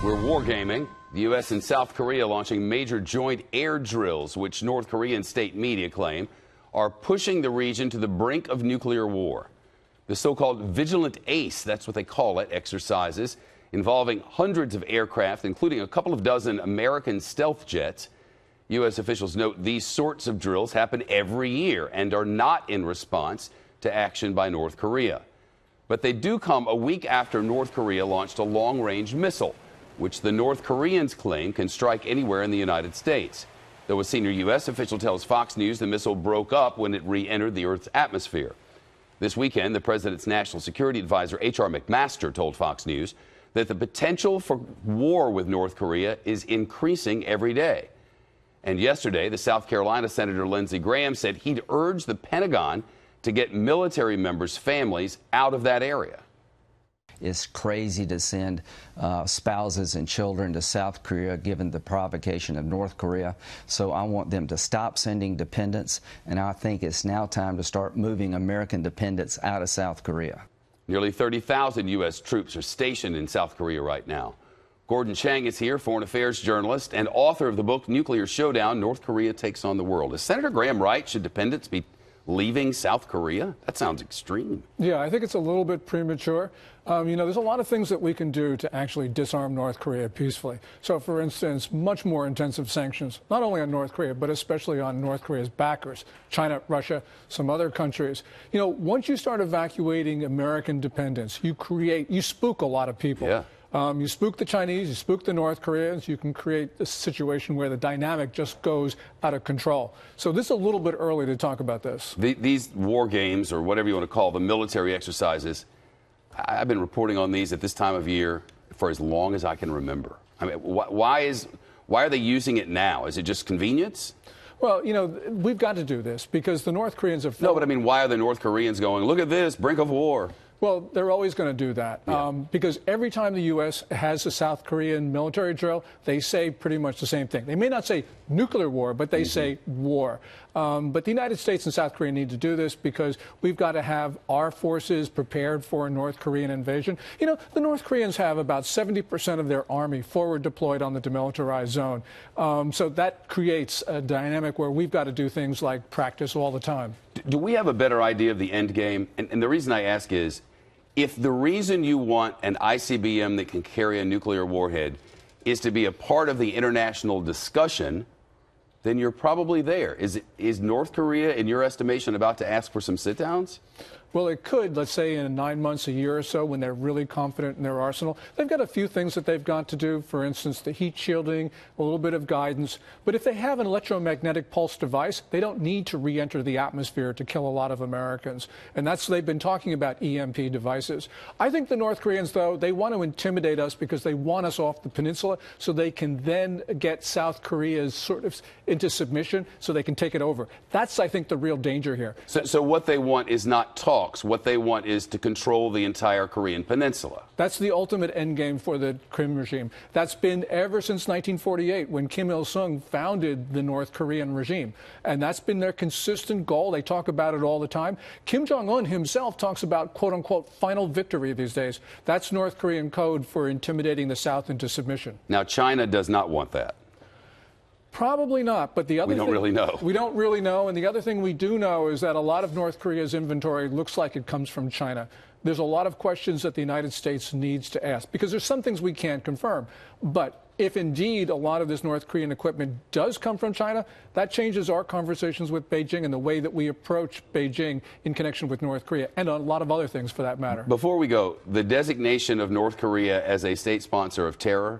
We're wargaming. The U.S. and South Korea launching major joint air drills, which North Korean state media claim are pushing the region to the brink of nuclear war. The so-called Vigilant Ace, that's what they call it, exercises involving hundreds of aircraft, including a couple of dozen American stealth jets. U.S. officials note these sorts of drills happen every year and are not in response to action by North Korea. But they do come a week after North Korea launched a long-range missile, which the North Koreans claim can strike anywhere in the United States. Though a senior U.S. official tells Fox News the missile broke up when it re-entered the Earth's atmosphere. This weekend, the president's national security advisor, H.R. McMaster, told Fox News that the potential for war with North Korea is increasing every day. And yesterday, the South Carolina Senator Lindsey Graham said he'd urge the Pentagon to get military members' families out of that area. It's crazy to send spouses and children to South Korea given the provocation of North Korea. So I want them to stop sending dependents, and I think it's now time to start moving American dependents out of South Korea. Nearly 30,000 U.S. troops are stationed in South Korea right now. Gordon Chang is here, foreign affairs journalist and author of the book Nuclear Showdown, North Korea Takes on the World. Is Senator Graham right? Should dependents be leaving South Korea? That sounds extreme. Yeah, I think it's a little bit premature. There's a lot of things that we can do to actually disarm North Korea peacefully. So, for instance, much more intensive sanctions, not only on North Korea, but especially on North Korea's backers, China, Russia, some other countries. Once you start evacuating American dependents, you spook a lot of people. Yeah. You spook the Chinese, you spook the North Koreans, you can create a situation where the dynamic just goes out of control. So this is a little bit early to talk about this. These war games, or whatever you want to call them, military exercises, I've been reporting on these at this time of year for as long as I can remember. I mean, why are they using it now? Is it just convenience? Well, we've got to do this because the North Koreans have... No, but I mean, why are the North Koreans going, look at this, brink of war? Well, they're always going to do that because every time the U.S. has a South Korean military drill, they say pretty much the same thing. They may not say nuclear war, but they say war. But the United States and South Korea need to do this because we've got to have our forces prepared for a North Korean invasion. The North Koreans have about 70% of their army forward deployed on the demilitarized zone. So that creates a dynamic where we've got to do things like practice all the time. Do we have a better idea of the end game? And the reason I ask is, if the reason you want an ICBM that can carry a nuclear warhead is to be a part of the international discussion, then you're probably there. Is North Korea, in your estimation, about to ask for some sit-downs? Well, it could, let's say, in 9 months, a year or so, when they're really confident in their arsenal. They've got a few things that they've got to do, for instance, the heat shielding, a little bit of guidance. But if they have an electromagnetic pulse device, they don't need to re-enter the atmosphere to kill a lot of Americans. And they've been talking about EMP devices. I think the North Koreans, though, they want to intimidate us because they want us off the peninsula so they can then get South Korea sort of into submission so they can take it over. That's, I think, the real danger here. So what they want is not talk. What they want is to control the entire Korean peninsula. That's the ultimate end game for the Kim regime. That's been ever since 1948 when Kim Il-sung founded the North Korean regime. And that's been their consistent goal. They talk about it all the time. Kim Jong-un himself talks about, quote unquote, final victory these days. That's North Korean code for intimidating the South into submission. Now, China does not want that. Probably not, but the other thing... We don't really know. We don't really know, and the other thing we do know is that a lot of North Korea's inventory looks like it comes from China. There's a lot of questions that the United States needs to ask, because there's some things we can't confirm. But if indeed a lot of this North Korean equipment does come from China, that changes our conversations with Beijing and the way that we approach Beijing in connection with North Korea, and a lot of other things for that matter. Before we go, the designation of North Korea as a state sponsor of terror,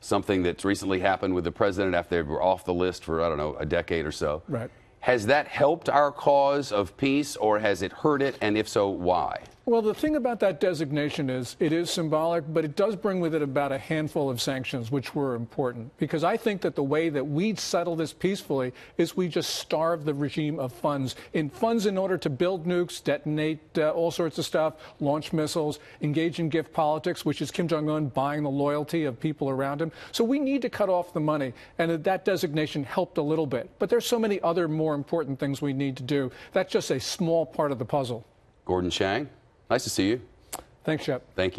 something that's recently happened with the president after they were off the list for, I don't know, a decade or so. Right. Has that helped our cause of peace, or has it hurt it? And if so, why? Well, the thing about that designation is it is symbolic, but it does bring with it about a handful of sanctions, which were important. Because I think that the way that we settle this peacefully is we just starve the regime of funds in order to build nukes, detonate all sorts of stuff, launch missiles, engage in gift politics, which is Kim Jong-un buying the loyalty of people around him. So we need to cut off the money, and that designation helped a little bit. But there's so many other more important things we need to do. That's just a small part of the puzzle. Gordon Chang, nice to see you. Thanks, Shep. Thank you.